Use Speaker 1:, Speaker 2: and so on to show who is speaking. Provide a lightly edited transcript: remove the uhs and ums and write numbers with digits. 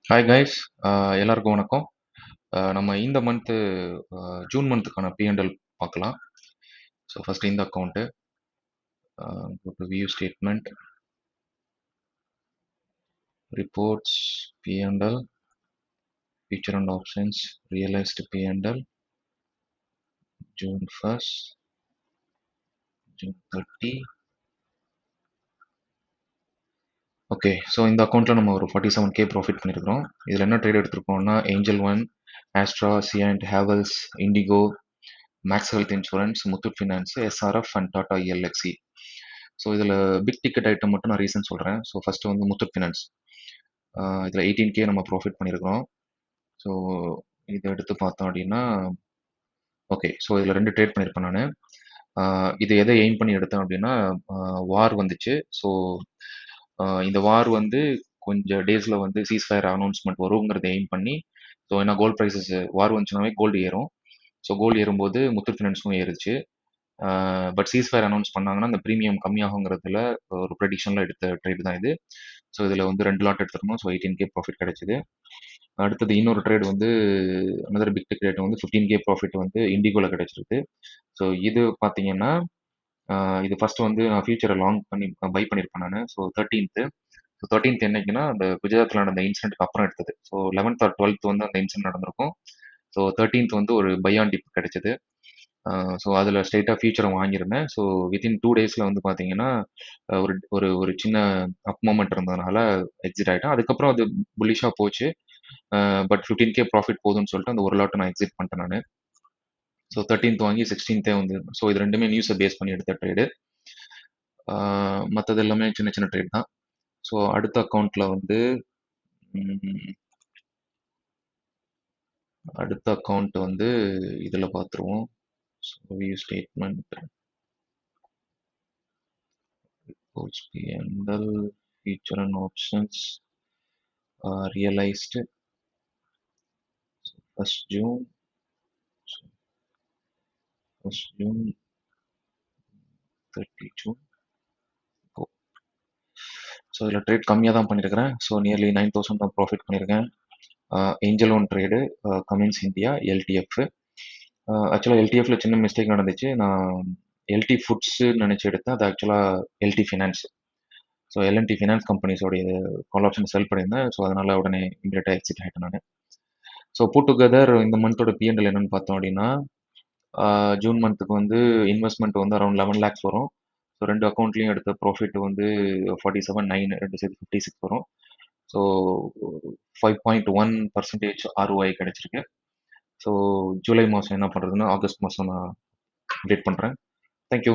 Speaker 1: Hi guys, எல்லாருக்கும் வணக்கம். நம்ம இந்த மந்த்து ஜூன் மந்த்துக்கான P&L பார்க்கலாம். ஸோ ஃபர்ஸ்ட் இந்த account go to view statement, reports, P&L, feature and options, realized P&L, June 1st, June 30. Okay, so இந்த அக்கௌண்ட்டில் நம்ம ஒரு 47K ப்ராஃபிட் பண்ணியிருக்கிறோம். இதில் என்ன ட்ரேட் எடுத்திருக்கோம்னா Angel One, Astra, Cyient, Havells, IndiGo, Max Health Insurance, Muthoot Finance, SRF and Tata Elxsi. So இதில் big ticket item மட்டும் நான் ரீசன் சொல்கிறேன். ஸோ ஃபஸ்ட்டு வந்து முத்தூட் ஃபினான்ஸ், இதில் 18K நம்ம ப்ராஃபிட் பண்ணியிருக்கிறோம். ஸோ இதை எடுத்து பார்த்தோம் அப்படின்னா ஓகே, ஸோ இதில் 2 ட்ரேட் பண்ணியிருப்பேன் நான். இது எதை எய்ம் பண்ணி எடுத்தேன் அப்படின்னா வார் வந்துச்சு. ஸோ இந்த வார் வந்து கொஞ்சம் டேஸில் வந்து சீஸ்ஃபயர் அனௌன்ஸ்மெண்ட் வருங்கிறத எய்ம் பண்ணி, ஸோ ஏன்னா கோல்டு ப்ரைஸஸ் வார் வந்துச்சுனாவே கோல்டு ஏறும். ஸோ கோல்டு ஏறும்போது முத்தூட் ஃபினான்ஸும் ஏறுச்சு. பட் சீஸ்ஃபயர் அனௌன்ஸ் பண்ணாங்கன்னா அந்த ப்ரீமியம் கம்மியாகுங்கிறதுல ஒரு ப்ரெடிக்ஷனில் எடுத்த ட்ரேட் தான் இது. ஸோ இதில் வந்து 2 லாட் எடுத்துருந்தோம். ஸோ 18K ப்ராஃபிட் கிடைச்சிது. அடுத்தது இன்னொரு ட்ரேட் வந்து அனதர் பிக் டிக்கெட் வந்து 15K ப்ராஃபிட் வந்து இண்டிகோவில் கிடைச்சிருக்கு. ஸோ இது பார்த்தீங்கன்னா இது ஃபர்ஸ்ட் வந்து நான் ஃபியூச்சரை லாங் பண்ணி பை பண்ணியிருப்பேன் நான். ஸோ 13th, ஸோ 13th என்னைக்குன்னா அந்த குஜராத்தில் நடந்த இன்சிடென்ட்க்கு அப்புறம் எடுத்தது. ஸோ 11th or 12th வந்து அந்த இன்சிடென்ட் நடந்திருக்கும். ஸோ 13th வந்து ஒரு பை ஆன் டிப் கிடைச்சது. ஸோ அதில் ஸ்ட்ரைட்டாக ஃபியூச்சரை வாங்கியிருந்தேன். ஸோ வித்தின் 2 டேஸில் வந்து பார்த்தீங்கன்னா ஒரு ஒரு ஒரு சின்ன அப் மூமெண்ட் இருந்ததுனால எக்ஸிட் ஆகிட்டேன். அதுக்கப்புறம் அது புல்லிஷாக போச்சு. பட் 15K ப்ராஃபிட் போதும்னு சொல்லிட்டு அந்த ஒரு லாட்டை நான் எக்ஸிட் பண்ணிட்டேன் நான். ஸோ 13th வாங்கி 16th வந்து, ஸோ இது ரெண்டுமே நியூஸை பேஸ் பண்ணி எடுத்த ட்ரேடு. மற்றது எல்லாமே சின்ன சின்ன ட்ரேட் தான். ஸோ அடுத்த அக்கௌண்ட்டில் வந்து அடுத்த அக்கௌண்ட் வந்து இதில் பார்த்துருவோம். So view statement, reports, P&L, feature and options, realized, so 1st June, 30 June. So இதில் ட்ரேட் கம்மியாக தான் பண்ணியிருக்கிறேன். ஸோ நியர்லி 9,000 தான் ப்ராஃபிட் பண்ணியிருக்கேன். Angel one trade Cummins India LDF. ஆக்சுவலாக எல்டிஎஃப்ல சின்ன மிஸ்டேக் நடந்துச்சு. நான் எல்டி ஃபுட்ஸு நினச்சி எடுத்தேன். அது ஆக்சுவலாக LT finance. So LNT finance கம்பெனிஸோடைய கால் ஆப்ஷன் செல் பண்ணியிருந்தேன். ஸோ அதனால் உடனே இமீடியட்டாக எக்ஸிட் ஆகிட்டேன் நான். ஸோ புட் டுகெதர் இந்த மந்தோட P&L என்னன்னு பார்த்தோம் அப்படின்னா ஜூன் மந்த்துக்கு வந்து இன்வெஸ்ட்மெண்ட் வந்து அரௌண்ட் 11 lakhs வரும். ஸோ 2 அக்கௌண்ட்லேயும் எடுத்த ப்ராஃபிட் வந்து 47,900 2 சேர்த்து 56 வரும். ஸோ 5.1% ROI கிடைச்சிருக்கு. ஸோ ஜூலை மாதம் என்ன பண்ணுறதுன்னு ஆகஸ்ட் மாதம் நான் அப்டேட் பண்ணுறேன். தேங்க்யூ.